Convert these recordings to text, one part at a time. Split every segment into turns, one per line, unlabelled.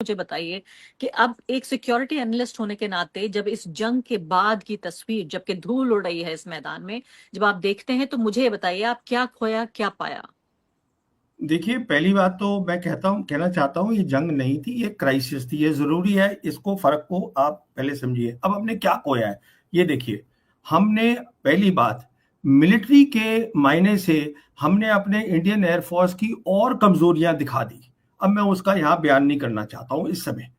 मुझे बताइए कि अब एक सिक्योरिटी एनालिस्ट होने के नाते जब इस जंग के बाद की तस्वीर, जबकि धूल उड़ रही है इस मैदान में, जब आप देखते हैं तो मुझे ये बताइए आप क्या खोया क्या पाया।
देखिए, पहली बात तो मैं कहना चाहता हूँ, ये जंग नहीं थी, ये क्राइसिस थी। ये जरूरी है, इसको फर्क को आप पहले समझिए। अब हमने क्या खोया है ये देखिए। हमने पहली बात, मिलिट्री के मायने से हमने अपने इंडियन एयरफोर्स की और कमजोरियां दिखा दी। अब मैं उसका यहाँ बयान नहीं करना चाहता हूँ इस समय,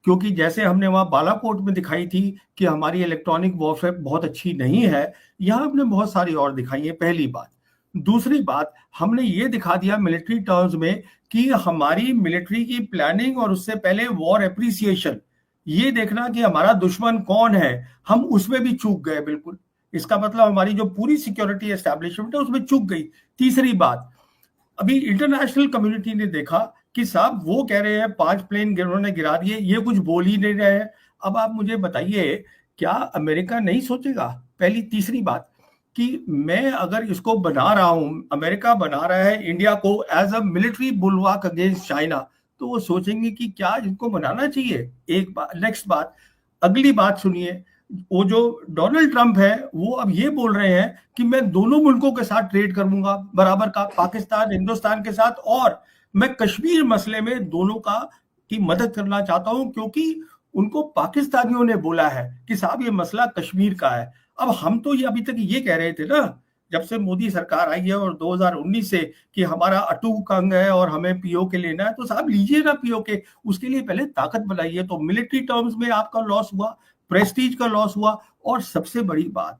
क्योंकि जैसे हमने वहां बालाकोट में दिखाई थी कि हमारी इलेक्ट्रॉनिक वॉरफेयर बहुत अच्छी नहीं है, यहाँ हमने बहुत सारी और दिखाई है, पहली बात। दूसरी बात, हमने ये दिखा दिया मिलिट्री टर्म्स में कि हमारी मिलिट्री की प्लानिंग और उससे पहले वॉर एप्रिसिएशन, ये देखना कि हमारा दुश्मन कौन है, हम उसमें भी चूक गए बिल्कुल। इसका मतलब हमारी जो पूरी सिक्योरिटी एस्टैब्लिशमेंट है उसमें चूक गई। तीसरी बात, अभी इंटरनेशनल कम्युनिटी ने देखा कि साहब वो कह रहे हैं 5 प्लेन उन्होंने गिरा दिए, ये कुछ बोल ही नहीं रहे हैं। अब आप मुझे बताइए, क्या अमेरिका नहीं सोचेगा? पहली तीसरी बात कि मैं अगर इसको बना रहा हूं, अमेरिका बना रहा है इंडिया को as a military bulwark against China, तो वो सोचेंगे कि क्या इनको बनाना चाहिए। एक बात। नेक्स्ट बात, अगली बात सुनिए। वो जो डोनाल्ड ट्रंप है वो अब ये बोल रहे हैं कि मैं दोनों मुल्कों के साथ ट्रेड करूंगा बराबर का, पाकिस्तान हिंदुस्तान के साथ, और मैं कश्मीर मसले में दोनों का की मदद करना चाहता हूं, क्योंकि उनको पाकिस्तानियों ने बोला है कि साहब ये मसला कश्मीर का है। अब हम तो ये अभी तक ये कह रहे थे ना, जब से मोदी सरकार आई है और 2019 से, कि हमारा अटूट अंग है और हमें पीओके लेना है, तो साहब लीजिए ना पीओके। उसके लिए पहले ताकत बनाइए। तो मिलिट्री टर्म्स में आपका लॉस हुआ, प्रेस्टीज का लॉस हुआ, और सबसे बड़ी बात,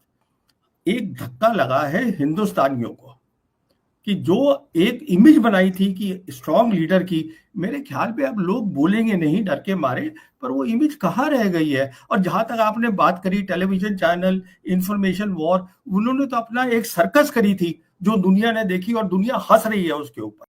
एक धक्का लगा है हिंदुस्तानियों को कि जो एक इमेज बनाई थी कि स्ट्रांग लीडर की, मेरे ख्याल पे अब लोग बोलेंगे नहीं डर के मारे, पर वो इमेज कहाँ रह गई है। और जहां तक आपने बात करी टेलीविजन चैनल, इंफॉर्मेशन वॉर, उन्होंने तो अपना एक सर्कस करी थी जो दुनिया ने देखी और दुनिया हंस रही है उसके ऊपर।